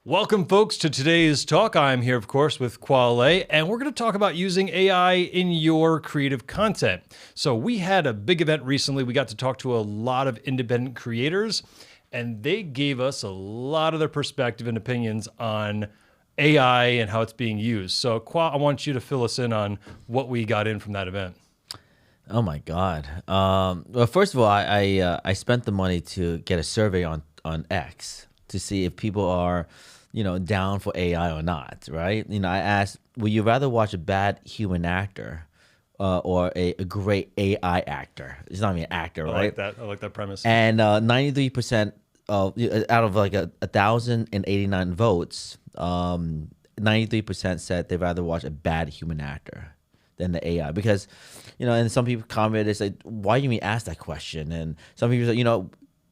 Welcome, folks, to today's talk. I'm here, of course, with Quale, and we're going to talk about using AI in your creative content. So we had a big event recently. We got to talk to a lot of independent creators, and they gave us a lot of their perspective and opinions on AI and how it's being used. So, Quale, I want you to fill us in on what we got in from that event. Oh my God. Well, first of all, I spent the money to get a survey on X to see if people are, down for AI or not, right? I asked, would you rather watch a bad human actor or a great AI actor? It's not even an actor, right? I like that premise. And 93% of out of like 1,089 votes, 93% said they'd rather watch a bad human actor than the AI, because and some people comment, they say, why do you even ask that question? And some people say,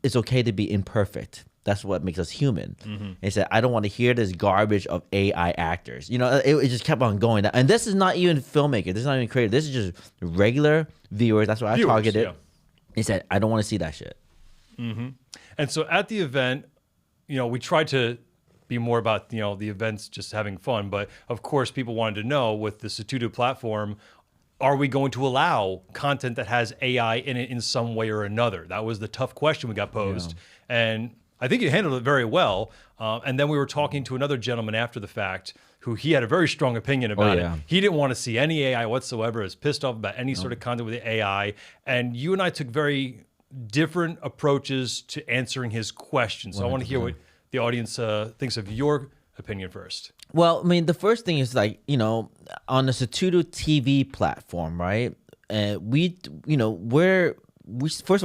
it's okay to be imperfect. That's what makes us human. Mm-hmm. They said, I don't want to hear this garbage of AI actors. It just kept on going. And this is not even filmmaker. This is not even creative. This is just regular viewers. That's what I targeted. Yeah. They said, I don't want to see that shit. Mm-hmm. And so at the event, we tried to be more about, the events just having fun. But of course, people wanted to know, with the Sutudu platform, are we going to allow content that has AI in it in some way or another? That was the tough question we got posed. Yeah. And I think you handled it very well. And then we were talking to another gentleman after the fact who he had a very strong opinion about it. He didn't want to see any AI whatsoever, was pissed off about any sort of content with the AI. And you and I took very different approaches to answering his questions. So 100%. I want to hear what the audience thinks of your opinion first. Well, I mean, the first thing is, like, on the Sutudu TV platform, right? First of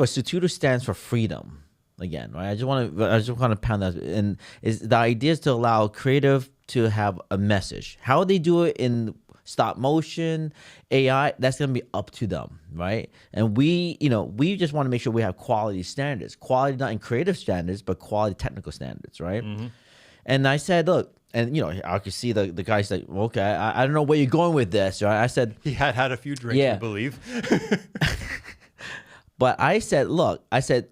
all, Sutudu stands for freedom. Again, right? I just want to pound that. And the idea is to allow creative to have a message. How they do it in stop motion, AI, that's going to be up to them, right? And we just want to make sure we have quality standards. Quality not in creative standards, but quality technical standards, right? Mm-hmm. And I said, look, and I could see the guy said, okay, I don't know where you're going with this, right? I said he had a few drinks, I believe. But I said, look,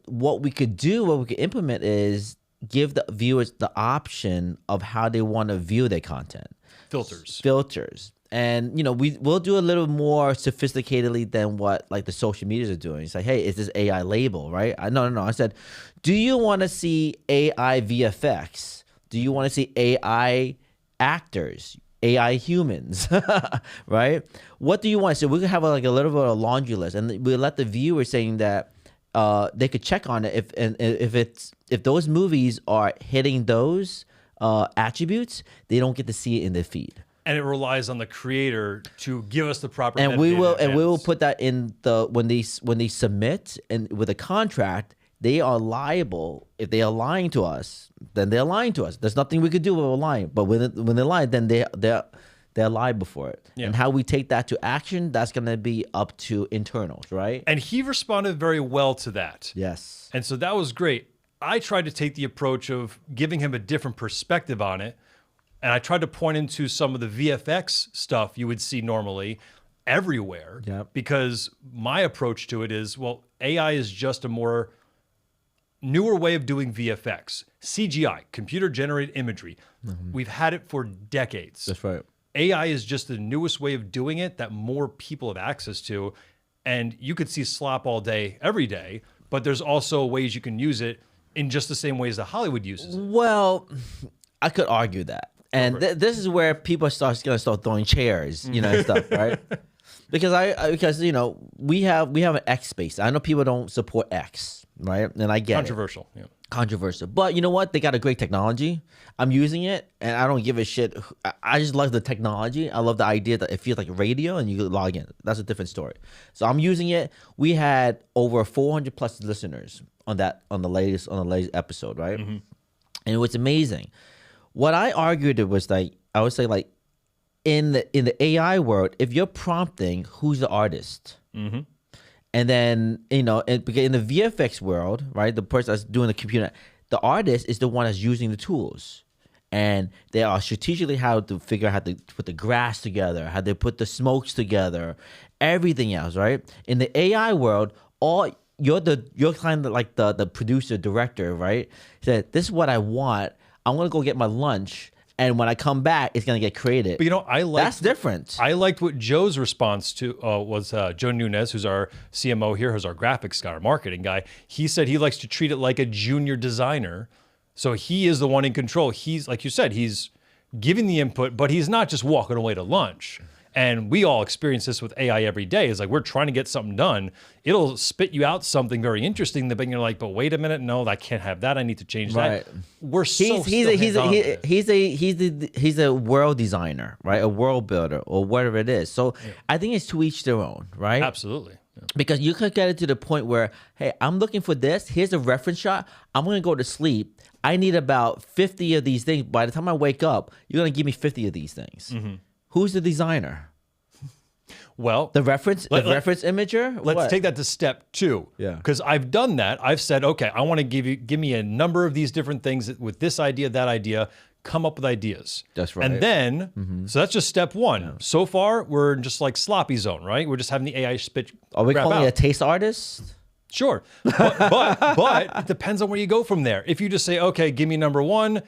what we could implement is give the viewers the option of how they want to view their content. Filters. And, we'll do a little more sophisticatedly than what, like, the social medias are doing. It's like, hey, is this AI label, right? No. I said, do you want to see AI VFX? Do you want to see AI actors? AI humans, right? What do you want? So we could have a little bit of a laundry list, and we let the viewer saying that they could check on it if those movies are hitting those attributes, they don't get to see it in their feed. And it relies on the creator to give us the proper. And we will put that in when they submit, and with a contract, they are liable. If they are lying to us, then they're lying to us. There's nothing we could do with lying. But when they lie, then they're liable for it. Yeah. And how we take that to action, that's going to be up to internals, right? And he responded very well to that. Yes. And so that was great. I tried to take the approach of giving him a different perspective on it. And I tried to point into some of the VFX stuff you would see normally everywhere. Yep. Because my approach to it is, well, AI is just a more newer way of doing VFX. CGI, computer-generated imagery. Mm-hmm. We've had it for decades. That's right. AI is just the newest way of doing it that more people have access to. And you could see slop all day, every day, but there's also ways you can use it in just the same ways that Hollywood uses it. Well, I could argue that. And this is where people going to start throwing chairs, and stuff, right? Because we have an X space. I know people don't support X, right? And I get controversial, it. Yeah. Controversial. But you know what? They got a great technology. I'm using it, and I don't give a shit. I just love the technology. I love the idea that it feels like radio, and you can log in. That's a different story. So I'm using it. We had over 400 plus listeners on the latest episode, right? Mm-hmm. And it was amazing. What I argued was, like, I would say, like, in the AI world, if you're prompting who's the artist, mm-hmm. and then in the VFX world, right, the person that's doing the computer, the artist is the one that's using the tools, and they are strategically how to figure out how to put the grass together, how they put the smokes together, everything else, right? In the AI world, you're kind of like the producer director, right? Said, this is what I want. I'm gonna go get my lunch, and when I come back, it's gonna get created. But that's different. I liked what Joe's response to was Joe Nunez, who's our CMO here, who's our graphics guy, our marketing guy. He said he likes to treat it like a junior designer. So he is the one in control. He's, like you said, he's giving the input, but he's not just walking away to lunch. And we all experience this with AI every day. It's like we're trying to get something done. It'll spit you out something very interesting, but you're like, but wait a minute, no, I can't have that. I need to change that. We're he's a world designer, right? A world builder or whatever it is. So I think it's to each their own, right? Absolutely. Yeah. Because you could get it to the point where, hey, I'm looking for this. Here's a reference shot. I'm gonna go to sleep. I need about 50 of these things. By the time I wake up, you're gonna give me 50 of these things. Mm-hmm. Who's the designer? Well, the reference imager. Let's take that to step 2. Yeah. Because I've done that. I've said, okay, I want to give me a number of these different things with this idea, that idea. Come up with ideas. That's right. And then, so that's just step 1. Yeah. So far, we're in just like sloppy zone, right? We're just having the AI spit. Are we calling it a taste artist? Sure, but it depends on where you go from there. If you just say, okay, give me number 1,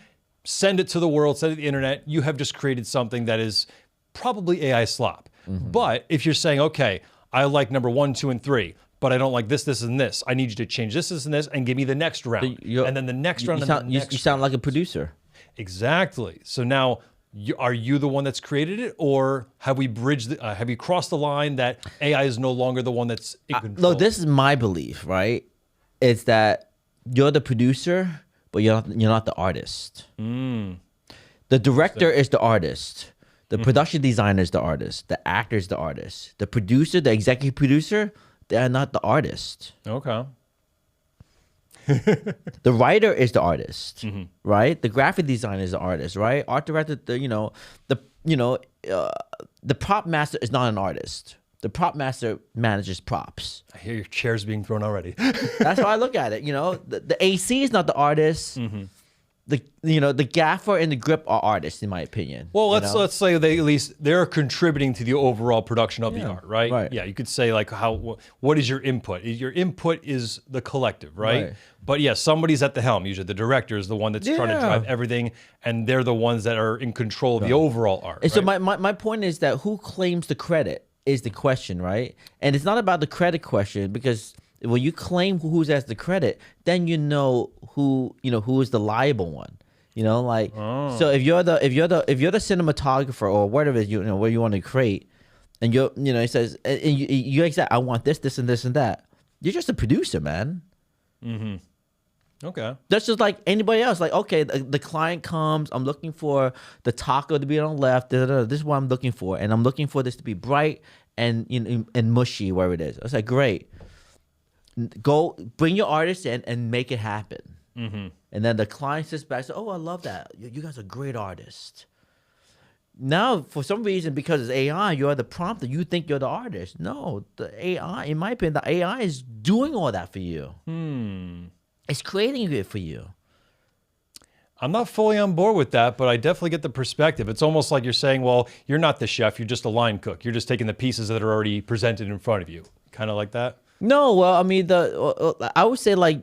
send it to the world, send it to the internet, you have just created something that is probably AI slop. Mm-hmm. But if you're saying, okay, I like number 1, 2, and 3, but I don't like this, this, and this. I need you to change this, this, and this, and give me the next round, and then the next round. You sound like a producer. Exactly. So now, are you the one that's created it, or have we bridged? Have you crossed the line that AI is no longer the one that's in control? No, this is my belief, right? It's that you're the producer, but you're not the artist. Mm. The director is the artist. The production designer is the artist. The actor is the artist. The producer, the executive producer, they are not the artist. Okay. The writer is the artist, right? The graphic designer is the artist, right? Art director, the prop master is not an artist. The prop master manages props. I hear your chairs being thrown already. That's how I look at it. The AC is not the artist. The gaffer and the grip are artists, in my opinion. Well, let's say they're contributing to the overall production of the art, right? Right. Yeah, you could say like what is your input? Your input is the collective, right? But yeah, somebody's at the helm. Usually, the director is the one that's trying to drive everything, and they're the ones that are in control of the overall art. And so my point is that who claims the credit is the question, right? And it's not about the credit question, because when you claim who's has the credit, then you know who is the liable one. So if you're the cinematographer or whatever where you want to create, and it says and you exact, I want this, this, and this, and that. You're just a producer, man. Mm-hmm. Okay. That's just like anybody else. Like, okay, the client comes, I'm looking for the taco to be on the left. This is what I'm looking for, and I'm looking for this to be bright and and mushy, wherever it is. I was like, great. Go bring your artist in and make it happen. Mm-hmm. And then the client sits back and says, oh, I love that. You guys are great artists. Now, for some reason, because it's AI, you're the prompter. You think you're the artist. No, the AI, in my opinion, the AI is doing all that for you. It's creating it for you. I'm not fully on board with that, but I definitely get the perspective. It's almost like you're saying, well, you're not the chef. You're just a line cook. You're just taking the pieces that are already presented in front of you. Kind of like that? No, well, I mean, I would say, like,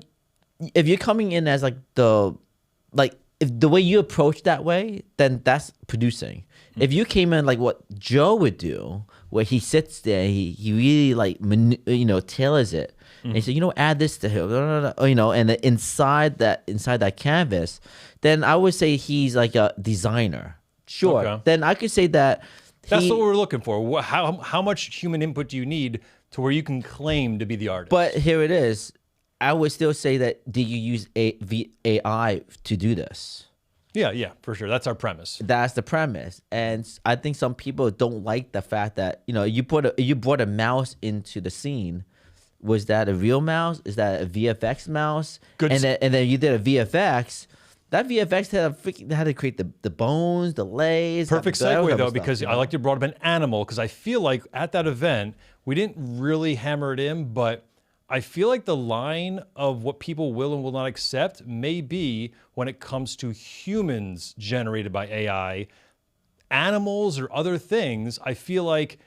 if you're coming in as if the way you approach that way, then that's producing. If you came in like what Joe would do, where he sits there, he really tailors it, and he said, add this to him, and inside that canvas, then I would say he's like a designer. Sure. Okay. Then I could say that that's what we're looking for. How much human input do you need to where you can claim to be the artist? But here it is. I would still say that, do you use AI to do this? Yeah, for sure. That's our premise. That's the premise. And I think some people don't like the fact that, you brought a mouse into the scene. Was that a real mouse? Is that a VFX mouse? And then you did a VFX. That VFX had to create the bones, the legs. Perfect segue, though, because I like you brought up an animal, because I feel like at that event, we didn't really hammer it in, but I feel like the line of what people will and will not accept may be when it comes to humans generated by AI, animals or other things. I feel like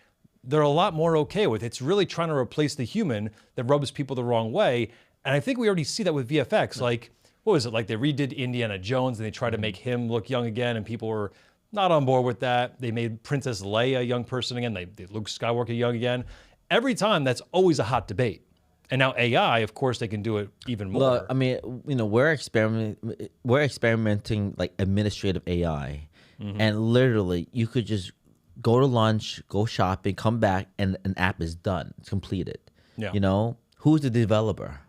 they're a lot more okay with. It's really trying to replace the human that rubs people the wrong way. And I think we already see that with VFX. Like what was it, like they redid Indiana Jones and they tried to make him look young again, and people were not on board with that. They made Princess Leia a young person again. They Luke Skywalker young again. Every time, that's always a hot debate. And now AI, of course, they can do it even more. Look, I mean, we're experimenting like administrative AI, and literally you could just go to lunch, go shopping, come back, and an app is done. It's completed. Yeah. Who's the developer?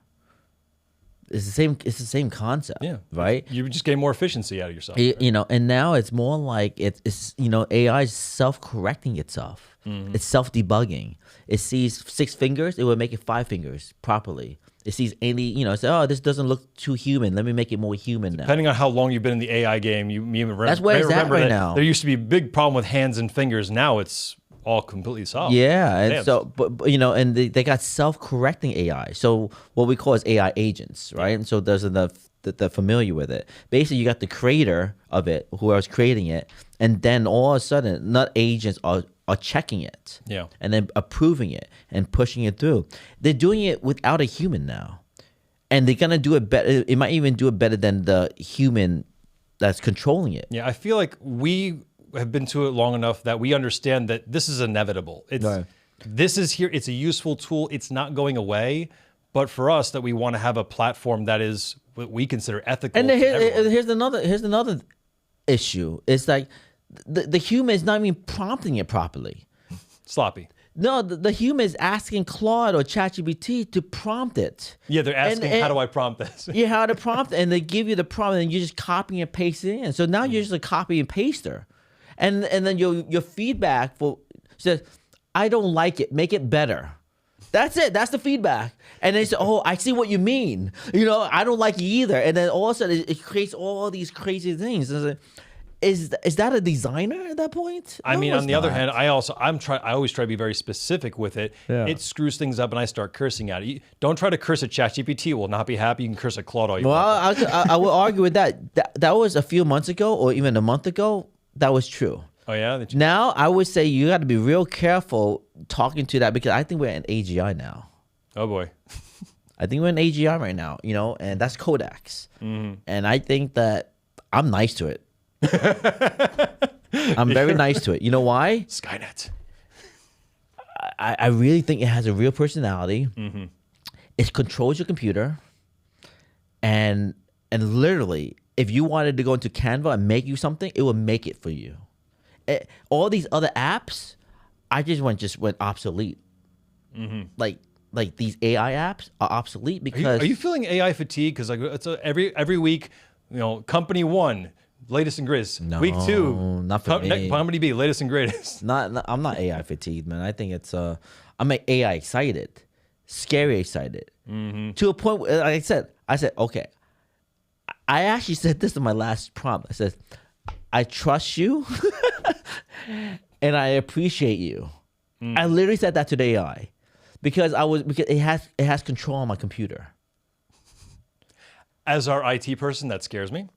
It's the same. It's the same concept. Yeah. Right. You just gain more efficiency out of yourself. Right? And now it's more like it's AI is self-correcting itself. It's self-debugging. It sees 6 fingers, it will make it 5 fingers properly. It sees any, it says, oh, this doesn't look too human. Let me make it more human now. Depending on how long you've been in the AI game, you remember. That's where it's at right now. There used to be a big problem with hands and fingers. Now it's all completely solved. Yeah, and so, but and they got self-correcting AI. So what we call is AI agents, right? And so there's enough that they're familiar with it. Basically, you got the creator of it, whoever's creating it, and then all of a sudden, not agents are checking it, and then approving it and pushing it through. They're doing it without a human now, and they're gonna do it better. It might even do it better than the human that's controlling it. Yeah, I feel like we have been to it long enough that we understand that this is inevitable. This is here. It's a useful tool. It's not going away. But for us, that we want to have a platform that is what we consider ethical. And here's another issue. It's like the human is not even prompting it properly. Sloppy. No, the human is asking Claude or ChatGPT to prompt it. Yeah, they're asking, how do I prompt this? Yeah, how to prompt it, and they give you the prompt, and you just copy and paste it in. So now you're just a copy and paster. And then your feedback says, I don't like it, make it better. That's it. That's the feedback. And they say, oh, I see what you mean. I don't like it either. And then all of a sudden, it creates all these crazy things. Is that a designer at that point? I mean, on the other hand, I always try to be very specific with it. Yeah. It screws things up, and I start cursing at it. Don't try to curse at ChatGPT. It will not be happy. You can curse at Claude all you want. Well, I will argue with that. That was a few months ago, or even a month ago. That was true. Oh yeah. Now I would say you got to be real careful talking to that, because I think we're in AGI now. Oh boy. I think we're in AGI right now. And that's Codex. And I think that I'm nice to it. I'm very nice to it. You know why? Skynet. I really think it has a real personality. It controls your computer, and literally, if you wanted to go into Canva and make you something, it will make it for you. All these other apps, I just went obsolete. Like these AI apps are obsolete because. Are you feeling AI fatigue? Because it's every week, company 1. Latest and greatest. No, Week 2, not for me. Company B, latest and greatest. I'm not AI fatigued, man. I think it's I'm AI excited, scary excited, to a point where, like I said, okay. I actually said this in my last prompt. I said, I trust you, and I appreciate you. I literally said that to the AI because it has control on my computer. As our IT person, that scares me.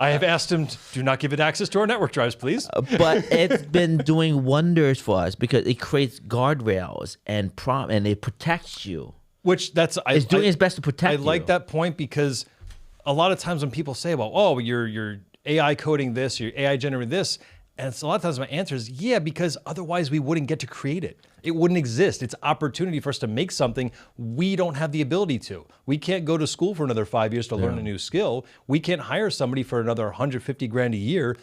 I have asked him, do not give it access to our network drives, please. But it's been doing wonders for us because it creates guardrails and it protects you. Which it's doing its best to protect you. I like that point because a lot of times when people say, well, oh, you're AI coding this, you're AI generating this, and it's a lot of times my answer is, yeah, because otherwise we wouldn't get to create it. It wouldn't exist. It's opportunity for us to make something we don't have the ability to. We can't go to school for another 5 years to learn a new skill. We can't hire somebody for another 150 grand a year.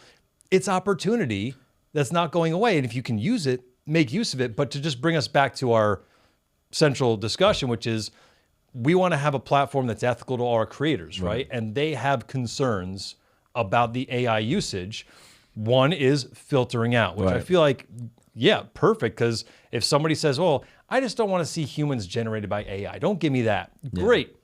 It's opportunity that's not going away. And if you can use it, make use of it. But to just bring us back to our central discussion, which is we want to have a platform that's ethical to all our creators, right? And they have concerns about the AI usage. One is filtering out, which I feel like, yeah, perfect. Because if somebody says, well, I just don't want to see humans generated by AI. Don't give me that. Yeah. Great.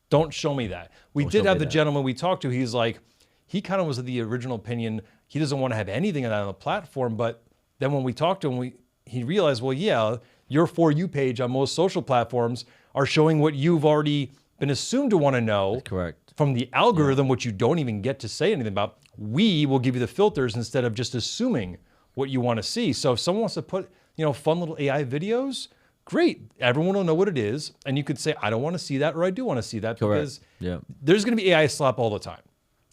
Don't show me that. We did have the gentleman we talked to. He's like, he kind of was of the original opinion. He doesn't want to have anything of that on the platform. But then when we talked to him, he realized, well, yeah, your For You page on most social platforms are showing what you've already been assumed to want to know. That's correct. From the algorithm, which you don't even get to say anything about. We will give you the filters instead of just assuming what you want to see. So if someone wants to put, fun little AI videos, great. Everyone will know what it is. And you could say, I don't want to see that, or I do want to see that. Correct. Because there's going to be AI slop all the time.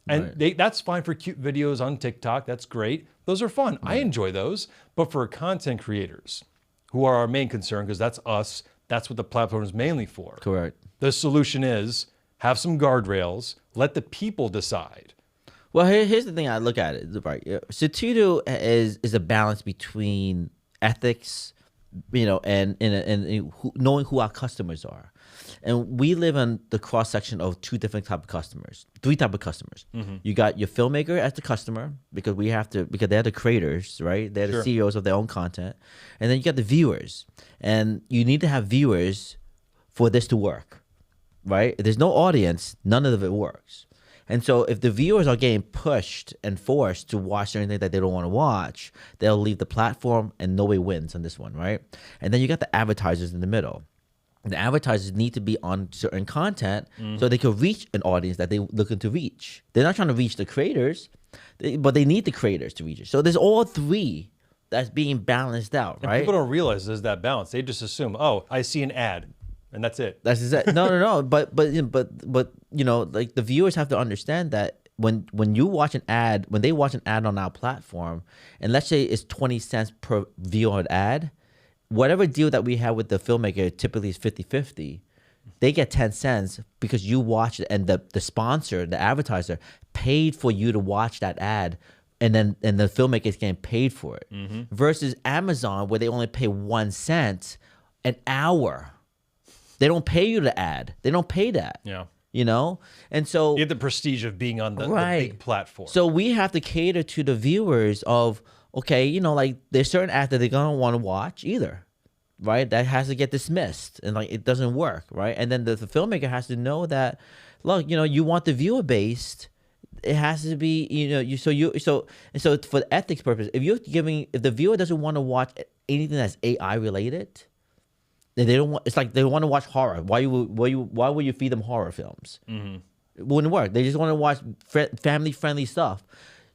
And Right. that's fine for cute videos on TikTok. That's great. Those are fun. I enjoy those. But for content creators, who are our main concern, because that's us, that's what the platform is mainly for. Correct. The solution is have some guardrails, let the people decide. Well, here's the thing I look at it, right? Sutudu is a balance between ethics, and knowing who our customers are. And we live in the cross section of three type of customers. You got your filmmaker as the customer, because they're the creators, right? They're the CEOs of their own content. And then you got the viewers. And you need to have viewers for this to work, right? If there's no audience, none of it works. And so if the viewers are getting pushed and forced to watch anything that they don't want to watch, they'll leave the platform, and nobody wins on this one, right? And then you got the advertisers in the middle. The advertisers need to be on certain content so they can reach an audience that they're looking to reach. They're not trying to reach the creators, but they need the creators to reach it. So there's all three that's being balanced out, right? And people don't realize there's that balance. They just assume, oh, I see an ad, and that's it. That's exactly no. But like the viewers have to understand that when you watch an ad, when they watch an ad on our platform, and let's say it's 20 cents per view on ad, whatever deal that we have with the filmmaker typically is 50-50. They get 10 cents because you watch it, and the sponsor, the advertiser, paid for you to watch that ad, and the filmmaker is getting paid for it. Versus Amazon, where they only pay 1 cent an hour. They don't pay you the ad. They don't pay that. Yeah. And so You get the prestige of being on the big platform. So we have to cater to the viewers of, okay, like there's certain ads that they're gonna want to watch either, right? That has to get dismissed, and like it doesn't work, right? And then the filmmaker has to know that, look, you want the viewer based. It has to be, so for the ethics purpose, if the viewer doesn't want to watch anything that's AI related, then they don't want. It's like they want to watch horror. Why would you feed them horror films? It wouldn't work. They just want to watch family friendly stuff.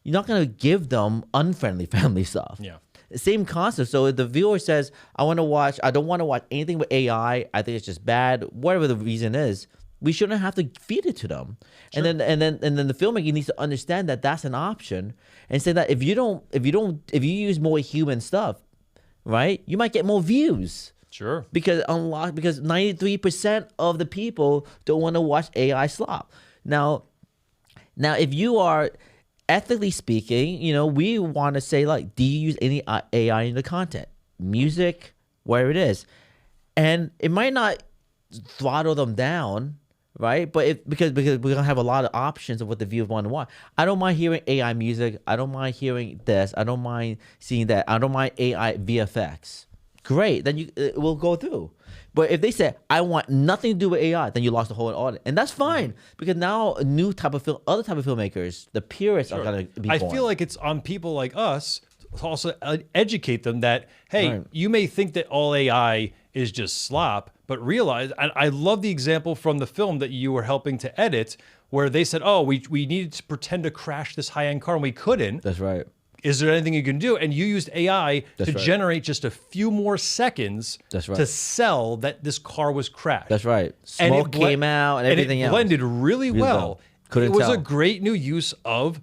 You're not gonna give them unfriendly family stuff. Yeah. Same concept. So if the viewer says, I don't want to watch anything with AI, I think it's just bad, whatever the reason is, we shouldn't have to feed it to them. Sure. And then the filmmaker needs to understand that that's an option, and say that if you use more human stuff, right, you might get more views. Sure. Because 93% of the people don't want to watch AI slop. Now if you are, ethically speaking, we want to say, like, do you use any AI in the content, music, whatever it is, and it might not throttle them down, right? But because we're gonna have a lot of options of what the viewers want to watch. I don't mind hearing AI music. I don't mind hearing this. I don't mind seeing that. I don't mind AI VFX. Great, then it will go through. But if they say, I want nothing to do with AI, then you lost the whole audience. And that's fine, because now a new type of other type of filmmakers, the purists, are going to be born. I feel like it's on people like us to also educate them that, hey, you may think that all AI is just slop, but realize, and I love the example from the film that you were helping to edit, where they said, oh, we needed to pretend to crash this high-end car, and we couldn't. That's right. Is there anything you can do? And you used AI to generate just a few more seconds to sell that this car was crashed. That's right. Smoke came out and everything else. And it blended really well. Couldn't it was tell. a great new use of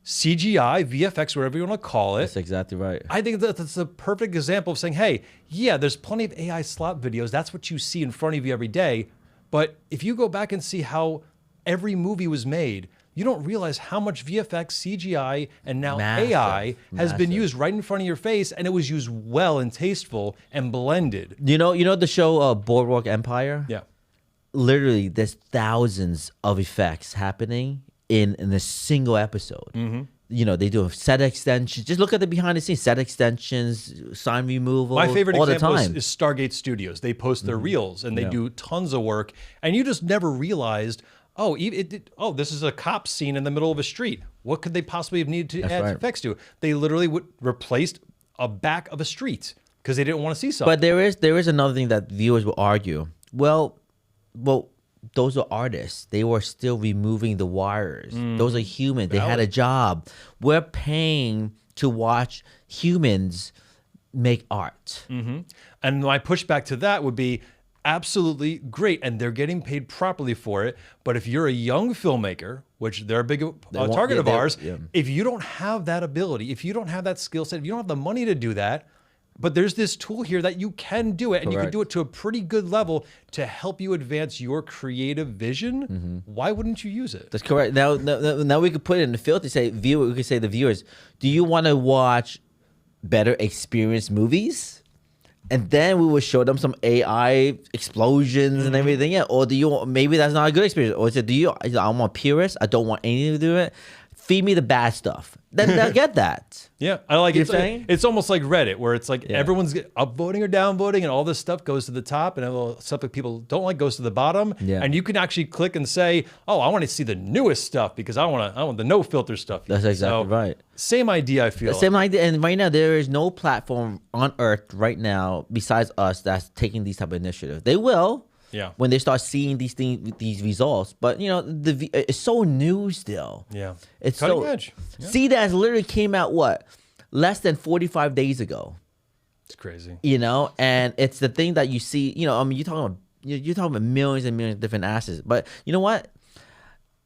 CGI, VFX, whatever you want to call it. That's exactly right. I think that's a perfect example of saying, hey, yeah, there's plenty of AI slop videos. That's what you see in front of you every day. But if you go back and see how every movie was made, you don't realize how much VFX, CGI, and now AI has been used right in front of your face, and it was used well and tasteful and blended. You know the show Boardwalk Empire? Yeah. Literally, there's thousands of effects happening in a single episode. They do set extensions. Just look at the behind the scenes, set extensions, sign removal. My favorite all example the time. is Stargate Studios. They post their reels, and they do tons of work, and you just never realized, this is a cop scene in the middle of a street. What could they possibly have needed to add effects to? They literally replaced a back of a street because they didn't want to see something. But there is another thing that viewers will argue. Well, those are artists. They were still removing the wires. Those are humans. They had a job. We're paying to watch humans make art. And my pushback to that would be absolutely great. And they're getting paid properly for it. But if you're a young filmmaker, which they're a big target of ours, if you don't have that ability, if you don't have that skill set, if you don't have the money to do that, but there's this tool here that you can do it, and you can do it to a pretty good level to help you advance your creative vision. Why wouldn't you use it? That's correct. Now we could put it in the filter. Say viewer, we could say the viewers, do you want to watch better experience movies? And then we will show them some AI explosions and everything. Yeah. Or do you, maybe that's not a good experience. Or is it, I'm a purist. I don't want anything to do with it. Feed me the bad stuff. Then they'll get that. Yeah, I like You it. know what I'm saying? It's almost like Reddit, where it's like everyone's upvoting or downvoting, and all this stuff goes to the top, and all stuff that people don't like goes to the bottom. Yeah. And you can actually click and say, "Oh, I want to see the newest stuff because I want the no filter stuff." That's exactly right. Same idea, I feel. Same idea. And right now, there is no platform on earth right now besides us that's taking these type of initiatives. They will. Yeah. When they start seeing these things, these results, but it's so new still. Yeah. It's Cutting so edge. Yeah. CDAS literally came out less than 45 days ago. It's crazy. And it's the thing that you see. You're talking about millions and millions of different assets. But you know what?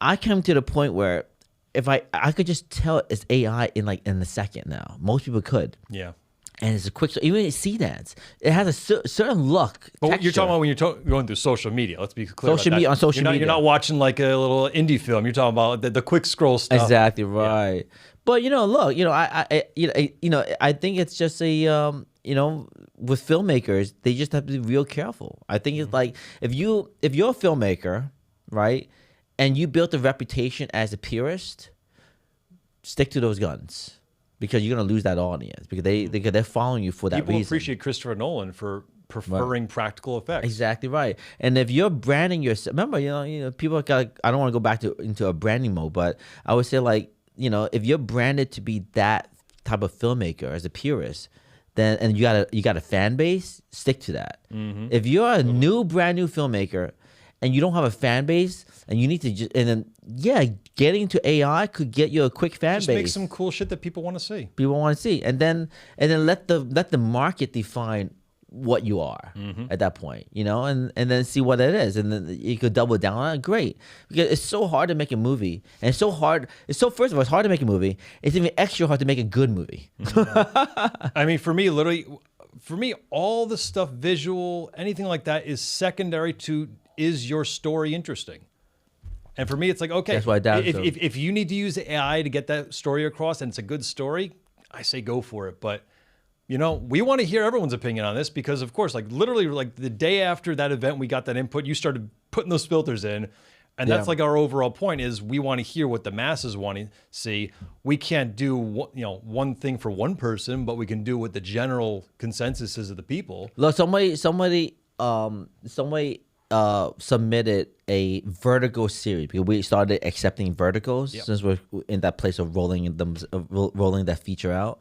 I come to the point where if I could just tell it's AI in a second now. Most people could. Yeah. And it's a quick, even CDANs, it has a certain look. But texture. you're talking about when you're going through social media. Let's be clear. Social media, on social media. You're not watching like a little indie film. You're talking about the quick scroll stuff. Exactly right. Yeah. But look, I think it's just a with filmmakers, they just have to be real careful. I think it's like if you're a filmmaker, right, and you built a reputation as a purist, stick to those guns. Because you're gonna lose that audience because they're following you for that reason. People appreciate Christopher Nolan for preferring practical effects. Exactly right. And if you're branding yourself, remember, people got. I don't want to go back into a branding mode, but I would say if you're branded to be that type of filmmaker as a purist, then and you got a fan base, stick to that. If you're a brand new filmmaker and you don't have a fan base, and you need to getting into AI could get you a quick fan base. Just make some cool shit that people want to see. People want to see, and then let the market define what you are at that point, and then see what it is, and then you could double down on it. Great, because it's so hard to make a movie, and it's so hard. First of all, it's hard to make a movie. It's even extra hard to make a good movie. I mean, for me, all the stuff visual, anything like that, is secondary to. Is your story interesting? And for me, it's like, okay, that's why if you need to use AI to get that story across and it's a good story, I say go for it. But, we want to hear everyone's opinion on this because, of course, literally the day after that event, we got that input, you started putting those filters in. And that's our overall point is we want to hear what the masses want to see. We can't do, one thing for one person, but we can do what the general consensus is of the people. Look, somebody submitted a vertical series because we started accepting verticals since we're in that place of rolling that feature out.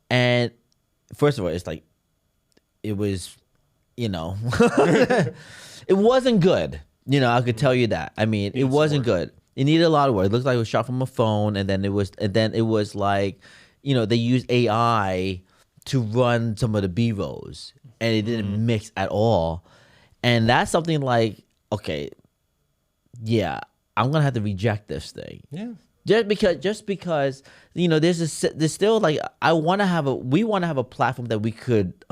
And first of all, it's it was, it wasn't good. I could tell you that. I mean, it wasn't good. It needed a lot of work. It looked like it was shot from a phone, and then it was like, they used AI to run some of the B-rolls, and it didn't mix at all. And that's something okay, yeah, I'm gonna have to reject this thing. Yeah. Just because there's still we want to have a platform that we could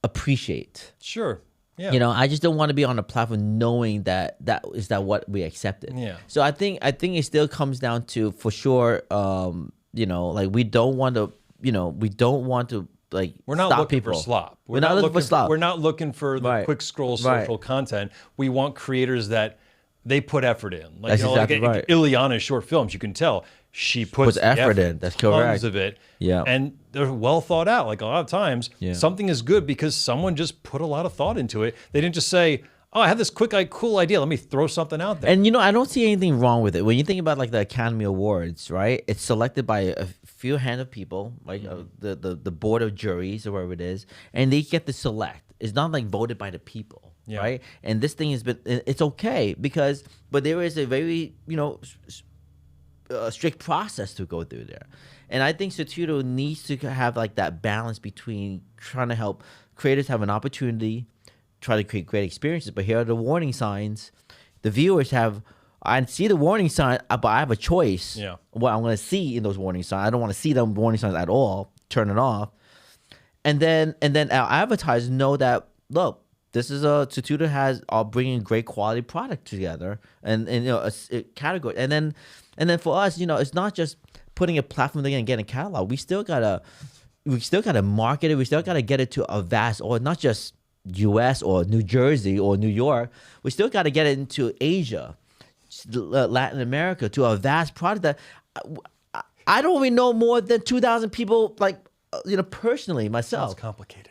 appreciate. Sure. Yeah. I just don't want to be on a platform knowing that is what we accepted. Yeah. So I think it still comes down to, for sure, we don't want to we're not looking for slop. We're not looking for slop. We're not looking for the quick scroll social content. We want creators that they put effort in. That's exactly right. Ileana's short films, you can tell she puts effort in. That's correct. Tons of it. Yeah. And they're well thought out. A lot of times, something is good because someone just put a lot of thought into it. They didn't just say, oh, I have this cool idea. Let me throw something out there. And, I don't see anything wrong with it. When you think about the Academy Awards, right? It's selected by a few hand of people, the board of juries or whatever it is, and they get to select. It's not voted by the people, right? And this thing has been, it's okay but there is a very, strict process to go through there. And I think Sutudu needs to have like that balance between trying to help creators have an opportunity, try to create great experiences, but here are the warning signs. The viewers have, I see the warning sign, but I have a choice. Yeah. What I'm going to see in those warning signs. I don't want to see them warning signs at all. Turn it off. And then our advertisers know that, look, this is Sutudu has are bringing great quality product together, and you know a category. And then for us, you know, it's not just putting a platform together and getting a catalog. We still gotta market it. We still gotta get it to a vast, or not just U.S. or New Jersey or New York. We still gotta get it into Asia, Latin America, to a vast product that I don't even know more than 2,000 people, like, you know, personally myself. Sounds complicated.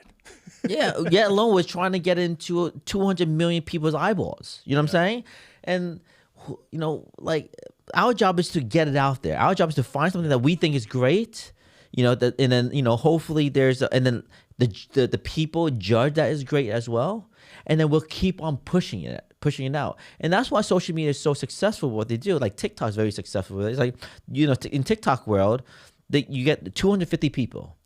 Yeah, yet alone was trying to get into 200 million people's eyeballs. You know what I'm saying? And, you know, like, our job is to get it out there. Our job is to find something that we think is great, you know, that, and then, you know, hopefully and then the people judge that is great as well. And then we'll keep on pushing it out. And that's why social media is so successful, what they do. Like, TikTok is very successful. It's like, you know, in TikTok world, you get 250 people.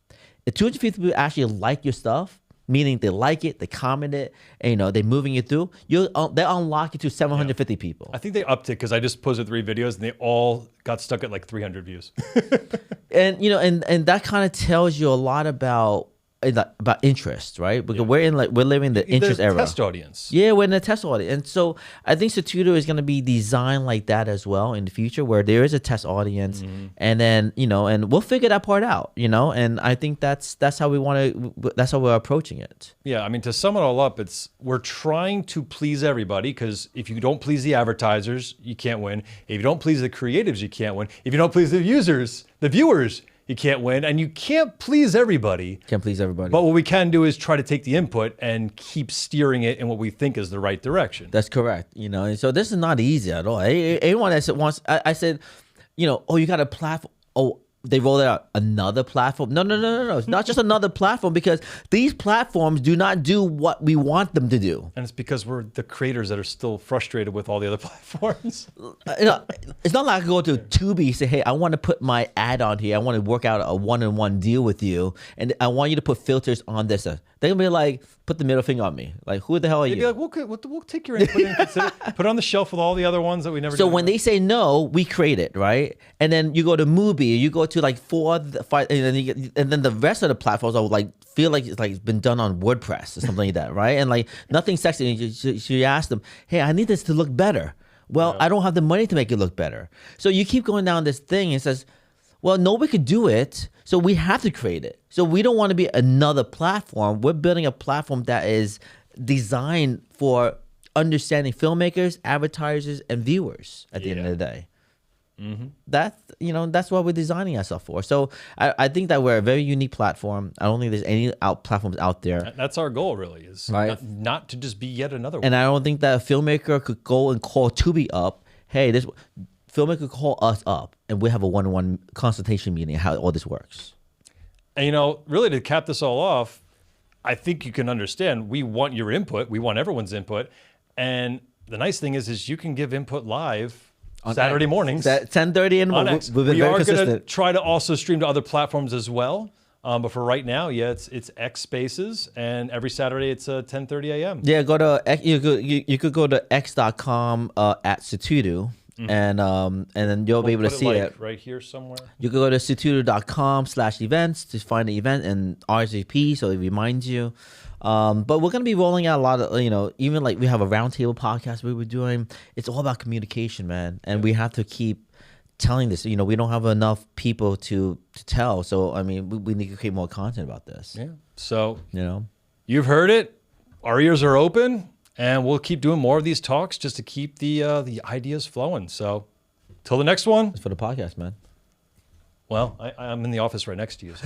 If 250 people actually like your stuff, meaning they like it, they comment it, and, you know, they're moving it through, they unlock it to 750 people. I think they upped it because I just posted 3 videos and they all got stuck at like 300 views. And, you know, and that kind of tells you a lot about interest, right? Because we're living the interest era. Test audience. Yeah, we're in the test audience. And so I think Sutudu is going to be designed like that as well in the future, where there is a test audience, and then, you know, and we'll figure that part out, you know, and I think that's how that's how we're approaching it. Yeah, I mean, to sum it all up, we're trying to please everybody, because if you don't please the advertisers, you can't win. If you don't please the creatives, you can't win. If you don't please the viewers, you can't win, and you can't please everybody. Can't please everybody. But what we can do is try to take the input and keep steering it in what we think is the right direction. That's correct. You know, and so this is not easy at all. Anyone that wants, I said, you know, oh, you got a platform. Oh, they rolled out another platform. No. It's not just another platform, because these platforms do not do what we want them to do. And it's because we're the creators that are still frustrated with all the other platforms. You know, it's not like I go to Tubi and say, hey, I want to put my ad on here. I want to work out a one-on-one deal with you, and I want you to put filters on this. They're going to be like, put the middle finger on me. Like, who the hell are you? They'd be like, we'll take your input and consider, put it on the shelf with all the other ones that we never did. So when they say no, we create it, right? And then you go to Mubi, you go to like 4, 5, and then the rest of the platforms are like, feel like it's been done on WordPress or something like that, right? And like, nothing sexy. You ask them, hey, I need this to look better. Well, I don't have the money to make it look better. So you keep going down this thing and says, well, nobody could do it, so we have to create it. So we don't want to be another platform. We're building a platform that is designed for understanding filmmakers, advertisers, and viewers at the end of the day. That's what we're designing ourselves for. So I think that we're a very unique platform. I don't think there's any platforms out there. That's our goal, really, is not to just be yet another one. And I don't think that a filmmaker could go and call Tubi up, hey, this filmmaker could call us up, and we have a one-on-one consultation meeting how all this works. And, you know, really to cap this all off, I think you can understand we want your input. We want everyone's input. And the nice thing is you can give input live on Saturday mornings. 10:30 and on X. We've been very consistent. We are going to try to also stream to other platforms as well. But for right now, it's X Spaces, and every Saturday it's 10:30 a.m. Yeah, you could go to x.com at Sutudu. And then you'll be able to see it right here somewhere. You can go to sutudu.com/events to find the event and RSVP, so it reminds you. But we're going to be rolling out a lot of, you know, even like we have a roundtable podcast we were doing. It's all about communication, man. And we have to keep telling this. You know, we don't have enough people to tell. So, I mean, we need to create more content about this. Yeah. So, you know, you've heard it. Our ears are open. And we'll keep doing more of these talks just to keep the ideas flowing. So, till the next one. It's for the podcast, man. Well, I'm in the office right next to you. So.